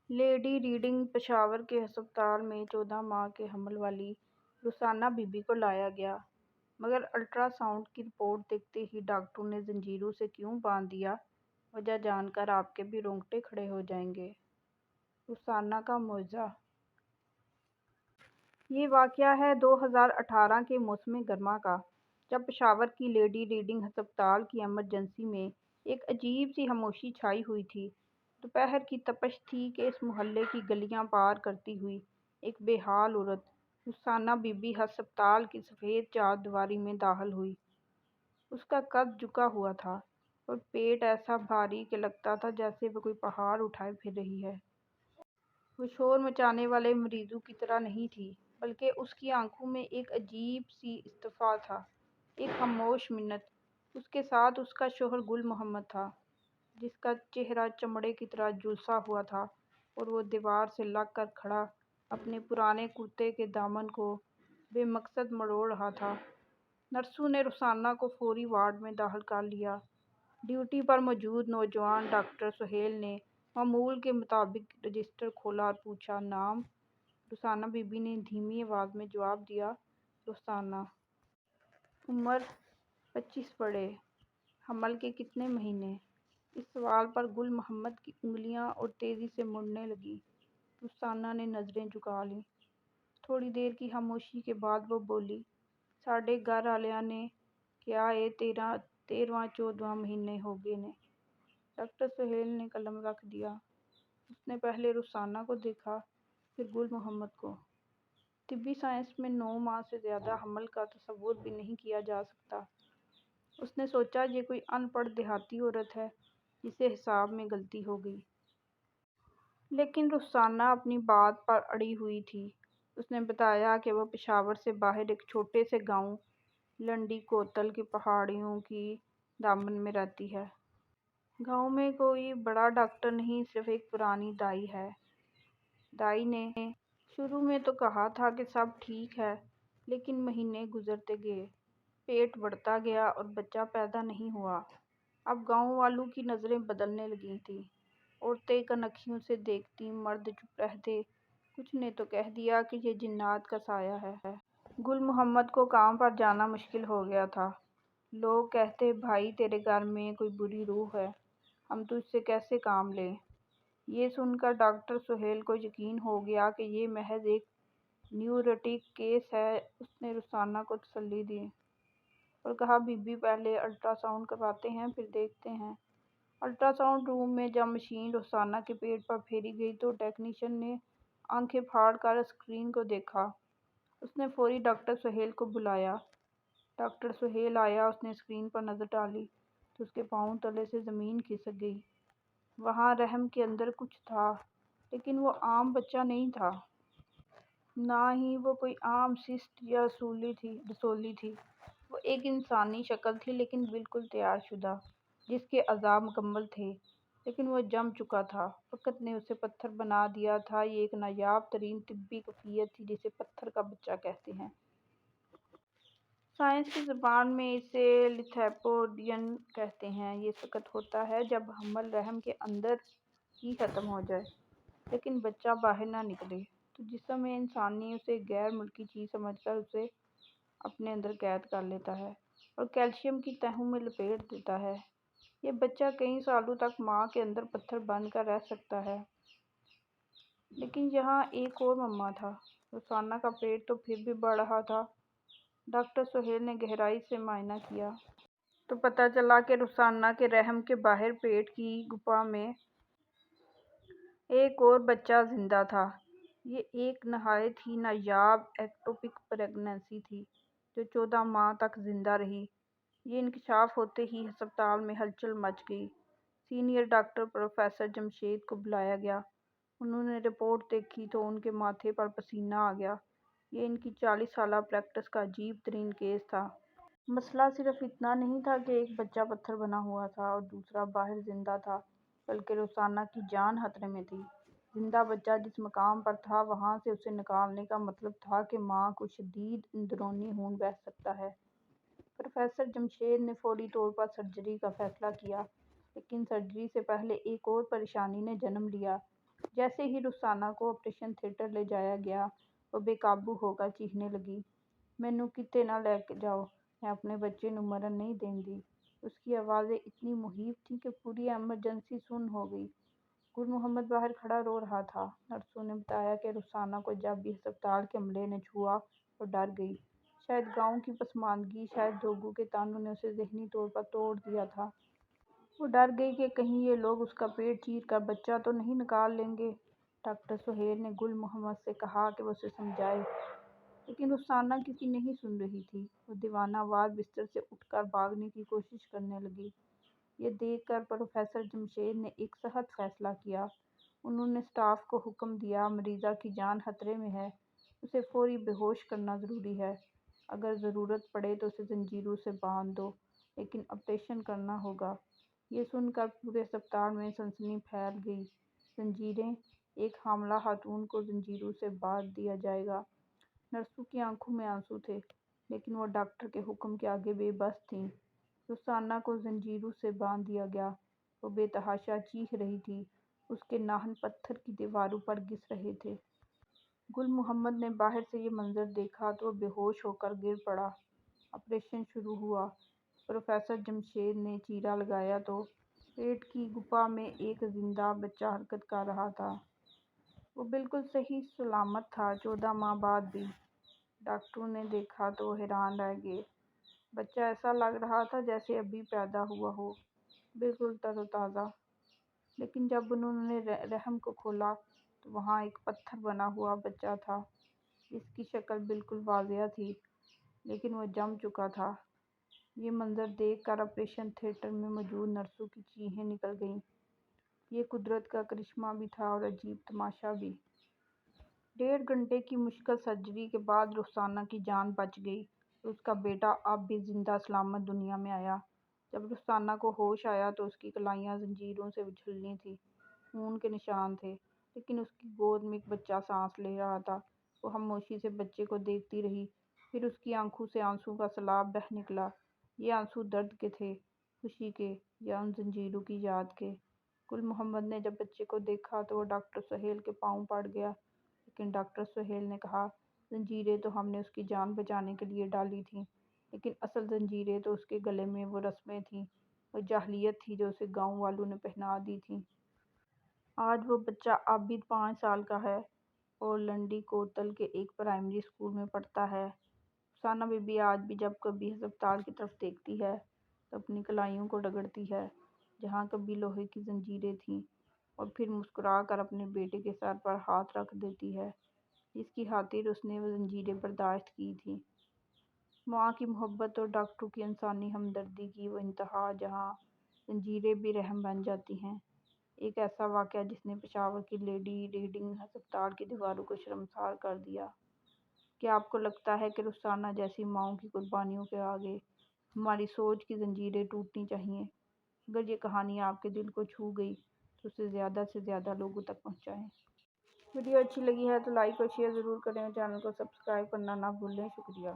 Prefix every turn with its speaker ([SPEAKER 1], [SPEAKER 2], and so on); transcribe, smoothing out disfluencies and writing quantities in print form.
[SPEAKER 1] Lady reading Peshawar کے ہسپتال میں 14 ماہ کے حمل والی رخسانہ بی بی کو لایا گیا، مگر الٹرا ساؤنڈ کی رپورٹ دیکھتے ہی ڈاکٹروں نے زنجیروں سے کیوں باندھ دیا، وجہ جان کر آپ کے بھی رونگٹے کھڑے ہو جائیں گے۔ رخسانہ کا معجزہ۔ یہ واقعہ ہے 2018 کے موسم گرما کا، جب پشاور کی لیڈی ریڈنگ ہسپتال کی ایمرجنسی میں ایک عجیب سی خاموشی چھائی ہوئی تھی۔ دوپہر کی تپش تھی کہ اس محلے کی گلیاں پار کرتی ہوئی ایک بے حال عورت رخسانہ بی بی ہسپتال کی سفید چار دیواری میں داخل ہوئی۔ اس کا قد جھکا ہوا تھا اور پیٹ ایسا بھاری کہ لگتا تھا جیسے وہ کوئی پہاڑ اٹھائے پھر رہی ہے۔ وہ شور مچانے والے مریضوں کی طرح نہیں تھی، بلکہ اس کی آنکھوں میں ایک عجیب سی استفا تھا، ایک خاموش منت۔ اس کے ساتھ اس کا شوہر گل محمد تھا، جس کا چہرہ چمڑے کی طرح جھلسا ہوا تھا اور وہ دیوار سے لگ کر کھڑا اپنے پرانے کرتے کے دامن کو بے مقصد مروڑ رہا تھا۔ نرسوں نے رخسانہ کو فوری وارڈ میں داخل کر لیا۔ ڈیوٹی پر موجود نوجوان ڈاکٹر سہیل نے معمول کے مطابق رجسٹر کھولا اور پوچھا، نام؟ رخسانہ بی بی نے دھیمی آواز میں جواب دیا، رخسانہ۔ عمر؟ 25 پڑھے۔ حمل کے کتنے مہینے؟ اس سوال پر گل محمد کی انگلیاں اور تیزی سے مڑنے لگیں۔ رخسانہ نے نظریں جھکا لیں۔ تھوڑی دیر کی خاموشی کے بعد وہ بولی، ساڈے گھر والےاں نے کہا اے 13واں 14واں مہینے ہو گئے نے۔ ڈاکٹر سہیل نے قلم رکھ دیا۔ اس نے پہلے رخسانہ کو دیکھا، پھر گل محمد کو۔ طبی سائنس میں 9 ماہ سے زیادہ حمل کا تصور بھی نہیں کیا جا سکتا۔ اس نے سوچا یہ کوئی ان پڑھ دیہاتی عورت ہے جسے حساب میں غلطی ہو گئی۔ لیکن رخسانہ اپنی بات پر اڑی ہوئی تھی۔ اس نے بتایا کہ وہ پشاور سے باہر ایک چھوٹے سے گاؤں لنڈی کوتل کی پہاڑیوں کی دامن میں رہتی ہے۔ گاؤں میں کوئی بڑا ڈاکٹر نہیں، صرف ایک پرانی دائی ہے۔ دائی نے شروع میں تو کہا تھا کہ سب ٹھیک ہے، لیکن مہینے گزرتے گئے، پیٹ بڑھتا گیا اور بچہ پیدا نہیں ہوا۔ اب گاؤں والوں کی نظریں بدلنے لگی تھیں۔ عورتیں کنکھیوں سے دیکھتیں، مرد چپ رہتے۔ کچھ نے تو کہہ دیا کہ یہ جنات کا سایہ ہے۔ گل محمد کو کام پر جانا مشکل ہو گیا تھا۔ لوگ کہتے، بھائی تیرے گھر میں کوئی بری روح ہے، ہم تجھ سے کیسے کام لیں؟ یہ سن کر ڈاکٹر سہیل کو یقین ہو گیا کہ یہ محض ایک نیوروٹک کیس ہے۔ اس نے رخسانہ کو تسلی دی اور کہا، بی بی پہلے الٹرا ساؤنڈ کرواتے ہیں، پھر دیکھتے ہیں۔ الٹرا ساؤنڈ روم میں جب مشین رخسانہ کے پیٹ پر پھیری گئی تو ٹیکنیشین نے آنکھیں پھاڑ کر اسکرین کو دیکھا۔ اس نے فوری ڈاکٹر سہیل کو بلایا۔ ڈاکٹر سہیل آیا۔ اس نے اسکرین پر نظر ڈالی تو اس کے پاؤں تلے سے زمین کھسک گئی۔ وہاں رحم کے اندر کچھ تھا، لیکن وہ عام بچہ نہیں تھا۔ نہ ہی وہ کوئی عام سسٹ یا رسولی تھی۔ وہ ایک انسانی شکل تھی، لیکن بالکل تیار شدہ، جس کے اعضاء مکمل تھے، لیکن وہ جم چکا تھا۔ وقت نے اسے پتھر بنا دیا تھا۔ یہ ایک نایاب ترین طبی کیفیت تھی جسے پتھر کا بچہ کہتے ہیں۔ سائنس کی زبان میں اسے لیتھیپوڈین کہتے ہیں۔ یہ سکت ہوتا ہے جب حمل رحم کے اندر ہی ختم ہو جائے، لیکن بچہ باہر نہ نکلے، تو جسم انسانی اسے غیر ملکی چیز سمجھ کر اسے اپنے اندر قید کر لیتا ہے اور کیلشیم کی تہوں میں لپیٹ دیتا ہے۔ یہ بچہ کئی سالوں تک ماں کے اندر پتھر بن کر رہ سکتا ہے۔ لیکن یہاں ایک اور مما تھا۔ رخسانہ کا پیٹ تو پھر بھی بڑھ رہا تھا۔ ڈاکٹر سہیل نے گہرائی سے معائنہ کیا تو پتہ چلا کہ رخسانہ کے رحم کے باہر پیٹ کی گپا میں ایک اور بچہ زندہ تھا۔ یہ ایک نہایت ہی نایاب ایکٹوپک پریگنینسی تھی جو 14 ماہ تک زندہ رہی۔ یہ انکشاف ہوتے ہی ہسپتال میں ہلچل مچ گئی۔ سینئر ڈاکٹر پروفیسر جمشید کو بلایا گیا۔ انہوں نے رپورٹ دیکھی تو ان کے ماتھے پر پسینہ آ گیا۔ یہ ان کی 40 سالہ پریکٹس کا عجیب ترین کیس تھا۔ مسئلہ صرف اتنا نہیں تھا کہ ایک بچہ پتھر بنا ہوا تھا اور دوسرا باہر زندہ تھا، بلکہ رخسانہ کی جان خطرے میں تھی۔ زندہ بچہ جس مقام پر تھا، وہاں سے اسے نکالنے کا مطلب تھا کہ ماں کو شدید اندرونی خون بہہ سکتا ہے۔ پروفیسر جمشید نے فوری طور پر سرجری کا فیصلہ کیا، لیکن سرجری سے پہلے ایک اور پریشانی نے جنم لیا۔ جیسے ہی رخسانہ کو آپریشن تھیٹر لے جایا گیا وہ بے قابو ہو کر چیخنے لگی، مینوں کتے نہ لے جاؤ، میں اپنے بچے نوں مرن نہیں دیندی۔ اس کی آوازیں اتنی مہیب تھیں کہ پوری ایمرجنسی سن ہو گئی۔ گل محمد باہر کھڑا رو رہا تھا۔ نرسوں نے بتایا کہ رخسانہ کو جب بھی ہسپتال کے عملے نے چھوا وہ ڈر گئی۔ شاید گاؤں کی پسماندگی، شاید لوگوں کے طعنوں نے اسے ذہنی طور پر توڑ دیا تھا۔ وہ ڈر گئی کہ کہیں یہ لوگ اس کا پیٹ چیر کر بچہ تو نہیں نکال لیں گے۔ ڈاکٹر سہیل نے گل محمد سے کہا کہ وہ اسے سمجھائے، لیکن رخسانہ کسی نہیں سن رہی تھی۔ وہ دیوانہ وار بستر سے اٹھ کر بھاگنے کی کوشش کرنے لگی۔ یہ دیکھ کر پروفیسر جمشید نے ایک سخت فیصلہ کیا۔ انہوں نے اسٹاف کو حکم دیا، مریضہ کی جان خطرے میں ہے، اسے فوری بے ہوش کرنا ضروری ہے۔ اگر ضرورت پڑے تو اسے زنجیروں سے باندھ دو، لیکن آپریشن کرنا ہوگا۔ یہ سن کر پورے ہسپتال میں سنسنی پھیل گئی۔ زنجیریں؟ ایک حاملہ خاتون کو زنجیروں سے باندھ دیا جائے گا؟ نرسوں کی آنکھوں میں آنسو تھے، لیکن وہ ڈاکٹر کے حکم کے آگے بے بس تھیں۔ رخسانہ کو زنجیروں سے باندھ دیا گیا۔ وہ بے تحاشا چیخ رہی تھی، اس کے ناخن پتھر کی دیواروں پر گھس رہے تھے۔ گل محمد نے باہر سے یہ منظر دیکھا تو وہ بے ہوش ہو کر گر پڑا۔ آپریشن شروع ہوا۔ پروفیسر جمشید نے چیرا لگایا تو پیٹ کی گپا میں ایک زندہ بچہ حرکت کر رہا تھا۔ وہ بالکل صحیح سلامت تھا، 14 ماہ بعد بھی۔ ڈاکٹروں نے دیکھا تو وہ حیران رہ گئے۔ بچہ ایسا لگ رہا تھا جیسے ابھی پیدا ہوا ہو، بالکل تر و تازہ۔ لیکن جب انہوں نے رحم کو کھولا تو وہاں ایک پتھر بنا ہوا بچہ تھا، جس کی شکل بالکل واضح تھی، لیکن وہ جم چکا تھا۔ یہ منظر دیکھ کر آپریشن تھیٹر میں موجود نرسوں کی چیخیں نکل گئیں۔ یہ قدرت کا کرشمہ بھی تھا اور عجیب تماشا بھی۔ 1.5 گھنٹے کی مشکل سرجری کے بعد رخسانہ کی جان بچ گئی اور اس کا بیٹا اب بھی زندہ سلامت دنیا میں آیا۔ جب رخسانہ کو ہوش آیا تو اس کی کلائیاں زنجیروں سے اچھلی تھیں، خون کے نشان تھے، لیکن اس کی گود میں ایک بچہ سانس لے رہا تھا۔ وہ خاموشی سے بچے کو دیکھتی رہی، پھر اس کی آنکھوں سے آنسوں کا سیلاب بہہ نکلا۔ یہ آنسو درد کے تھے، خوشی کے، یا ان زنجیروں کی یاد کے۔ گل محمد نے جب بچے کو دیکھا تو وہ ڈاکٹر سہیل کے پاؤں پڑ گیا، لیکن ڈاکٹر سہیل نے کہا، زنجیریں تو ہم نے اس کی جان بچانے کے لیے ڈالی تھیں، لیکن اصل زنجیریں تو اس کے گلے میں وہ رسمیں تھیں، وہ جاہلیت تھی جو اسے گاؤں والوں نے پہنا دی تھی۔ آج وہ بچہ عابد 5 سال کا ہے اور لنڈی کوتل کے ایک پرائمری اسکول میں پڑھتا ہے۔ رخسانہ بی بی آج بھی جب کبھی ہسپتال کی طرف دیکھتی ہے تو اپنی کلائیوں کو رگڑتی ہے، جہاں کبھی لوہے کی زنجیریں تھیں، اور پھر مسکرا کر اپنے بیٹے کے سر پر ہاتھ رکھ دیتی ہے، جس کی خاطر اس نے وہ زنجیریں برداشت کی تھیں۔ ماں کی محبت اور ڈاکٹروں کی انسانی ہمدردی کی وہ انتہا جہاں زنجیریں بھی رحم بن جاتی ہیں۔ ایک ایسا واقعہ جس نے پشاور کی لیڈی ریڈنگ ہسپتال کی دیواروں کو شرمسار کر دیا۔ کیا آپ کو لگتا ہے کہ رخسانہ جیسی ماؤں کی قربانیوں کے آگے ہماری سوچ کی زنجیریں ٹوٹنی چاہیے؟ اگر یہ کہانی آپ کے دل کو چھو گئی تو اسے زیادہ سے زیادہ لوگوں تک پہنچائیں۔ ویڈیو اچھی لگی ہے تو لائک اور شیئر ضرور کریں اور چینل کو سبسکرائب کرنا نہ بھولیں۔ شکریہ۔